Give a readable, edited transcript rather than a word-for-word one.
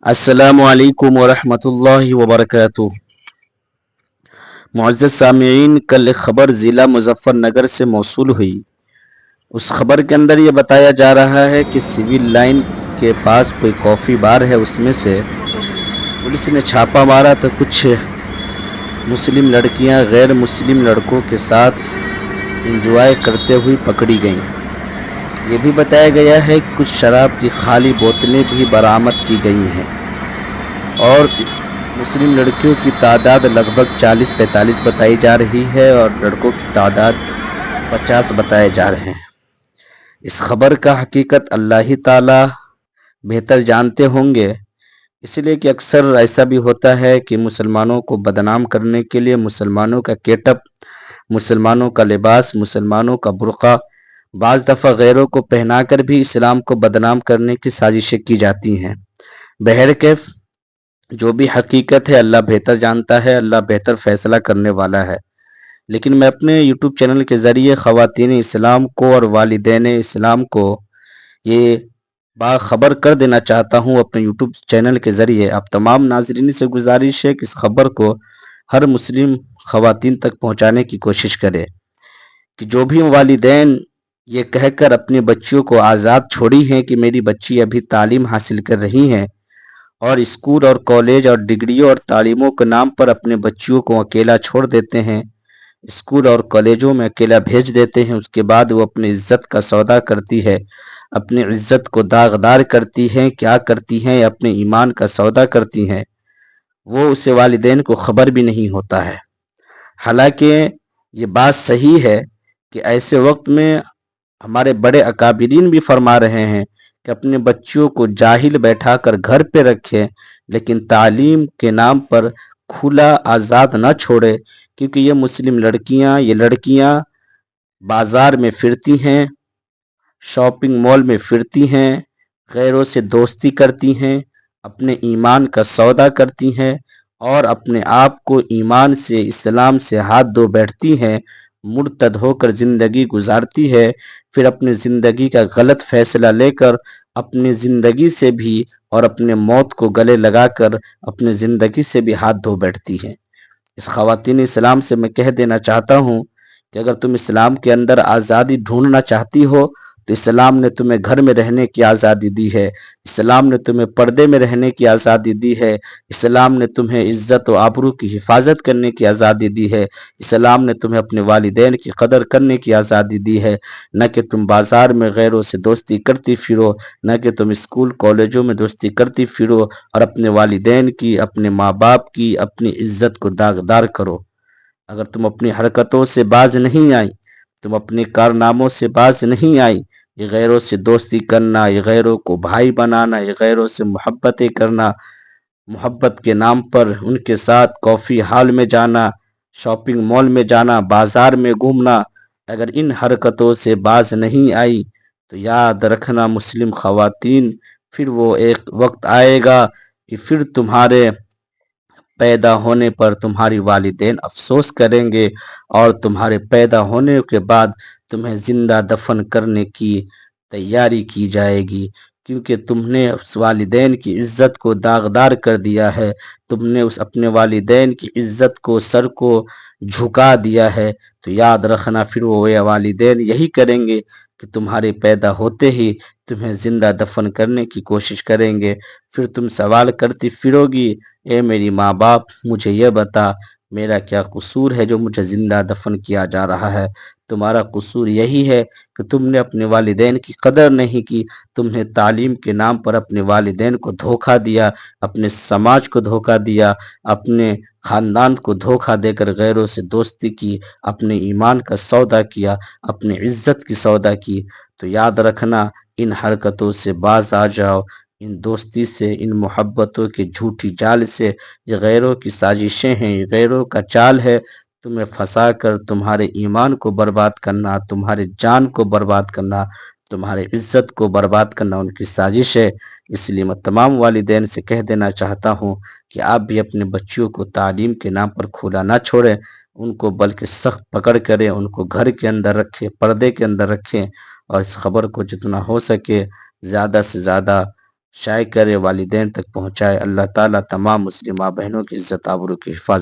अस्सलामु अलैकुम वरहमतुल्लाहि वबरकातुह। मुअज़्ज़ज़ सामिईन, कल एक खबर ज़िला मुज़फ़्फ़रनगर से मौसूल हुई। उस खबर के अंदर ये बताया जा रहा है कि सिविल लाइन के पास कोई कॉफ़ी बार है, उसमें से पुलिस ने छापा मारा तो कुछ मुस्लिम लड़कियां गैर मुस्लिम लड़कों के साथ इंजॉय करते हुए पकड़ी गईं। ये भी बताया गया है कि कुछ शराब की खाली बोतलें भी बरामद की गई हैं और मुस्लिम लड़कियों की तादाद लगभग 40-45 बताई जा रही है और लड़कों की तादाद 50 बताए जा रहे हैं। इस खबर का हकीकत अल्लाह ही ताला बेहतर जानते होंगे, इसलिए कि अक्सर ऐसा भी होता है कि मुसलमानों को बदनाम करने के लिए मुसलमानों का गेटअप, मुसलमानों का लिबास, मुसलमानों का बुर्का, बाज़ दफ़ा गैरों को पहनाकर भी इस्लाम को बदनाम करने की साजिशें की जाती हैं। बहरकैफ जो भी हकीकत है अल्लाह बेहतर जानता है, अल्लाह बेहतर फैसला करने वाला है। लेकिन मैं अपने यूट्यूब चैनल के ज़रिए ख़वातीन इस्लाम को और वालिदैन इस्लाम को ये बाखबर कर देना चाहता हूँ अपने यूट्यूब चैनल के ज़रिए। आप तमाम नाज़रीन से गुजारिश है कि इस खबर को हर मुस्लिम ख़वातीन तक पहुँचाने की कोशिश करें कि जो भी वालिदैन ये कहकर अपनी बच्चियों को आज़ाद छोड़ी हैं कि मेरी बच्ची अभी तालीम हासिल कर रही हैं और स्कूल और कॉलेज और डिग्रियों और तालीमों के नाम पर अपने बच्चियों को अकेला छोड़ देते हैं, स्कूल और कॉलेजों में अकेला भेज देते हैं, उसके बाद वो अपनी इज्जत का सौदा करती है, अपनी इज्जत को दागदार करती हैं, क्या करती हैं, अपने ईमान का सौदा करती हैं, वो उसे वालिदैन को खबर भी नहीं होता है। हालांकि ये बात सही है कि ऐसे वक्त में हमारे बड़े अकाबिरीन भी फरमा रहे हैं कि अपने बच्चियों को जाहिल बैठाकर घर पे रखें, लेकिन तालीम के नाम पर खुला आज़ाद न छोड़े, क्योंकि ये लड़कियां बाजार में फिरती हैं, शॉपिंग मॉल में फिरती हैं, गैरों से दोस्ती करती हैं, अपने ईमान का सौदा करती हैं और अपने आप को ईमान से, इस्लाम से हाथ धो बैठती हैं, मुर्तद होकर ज़िंदगी गुजारती है, फिर अपनी ज़िंदगी का गलत फैसला लेकर अपनी ज़िंदगी से भी और अपने मौत को गले लगाकर अपनी ज़िंदगी से भी हाथ धो बैठती हैं। इस ख़वातीन इस्लाम से मैं कह देना चाहता हूँ कि अगर तुम इस्लाम के अंदर आज़ादी ढूंढना चाहती हो तो इस्लाम ने तुम्हें घर में रहने की आज़ादी दी है, इस्लाम ने तुम्हें पर्दे में रहने की आज़ादी दी है, इस्लाम ने तुम्हें इज्जत व आबरू की हिफाजत करने की आज़ादी दी है, इस्लाम ने तुम्हें अपने वालिदैन की कदर करने की आज़ादी दी है। न कि तुम बाज़ार में गैरों से दोस्ती करती फिरो, न कि तुम स्कूल कॉलेजों में दोस्ती करती फिरो और अपने वालिदैन की, अपने माँ बाप की, अपनी इज्जत को दागदार करो। अगर तुम अपनी हरकतों से बाज नहीं आई, तुम अपने कारनामों से बाज नहीं आई, ये गैरों से दोस्ती करना, ये गैरों को भाई बनाना, ये गैरों से मोहब्बतें करना, मोहब्बत के नाम पर उनके साथ कॉफ़ी हॉल में जाना, शॉपिंग मॉल में जाना, बाजार में घूमना, अगर इन हरकतों से बाज नहीं आई तो याद रखना मुस्लिम ख़वातीन, फिर वो एक वक्त आएगा कि फिर तुम्हारे पैदा होने पर तुम्हारी वालिदैन अफसोस करेंगे और तुम्हारे पैदा होने के बाद तुम्हें ज़िंदा दफन करने की तैयारी की जाएगी, क्योंकि तुमने उस वालिदैन की इज़्ज़त को दागदार कर दिया है, तुमने उस अपने वालिदैन की इज़्ज़त को, सर को झुका दिया है। तो याद रखना फिर वो ये वालिदैन यही करेंगे कि तुम्हारे पैदा होते ही तुम्हें ज़िंदा दफन करने की कोशिश करेंगे। फिर तुम सवाल करती फिरोगी, ए मेरी माँ बाप मुझे ये बता मेरा क्या कसूर है जो मुझे ज़िंदा दफन किया जा रहा है। तुम्हारा कसूर यही है कि तुमने अपने वालिदैन की कदर नहीं की, तुमने तालीम के नाम पर अपने वालिदैन को धोखा दिया, अपने समाज को धोखा दिया, अपने ख़ानदान को धोखा देकर गैरों से दोस्ती की, अपने ईमान का सौदा किया, अपनी इज्जत की सौदा की। तो याद रखना इन हरकतों से बाज आ जाओ, इन दोस्ती से, इन मोहब्बतों के झूठी जाल से। ये गैरों की साजिशें हैं, ये गैरों का चाल है तुम्हें फंसा कर तुम्हारे ईमान को बर्बाद करना, तुम्हारे जान को बर्बाद करना, तुम्हारे इज्जत को बर्बाद करना उनकी साजिश है। इसलिए मैं तमाम वालिदैन से कह देना चाहता हूँ कि आप भी अपने बच्चियों को तालीम के नाम पर खुला ना छोड़ें, उनको बल्कि सख्त पकड़ करें, उनको घर के अंदर रखें, पर्दे के अंदर रखें और इस खबर को जितना हो सके ज़्यादा से ज़्यादा شائع کرے، والدین تک پہنچائے۔ اللہ تعالیٰ تمام مسلم ماں بہنوں کی عزت آبرو کی حفاظت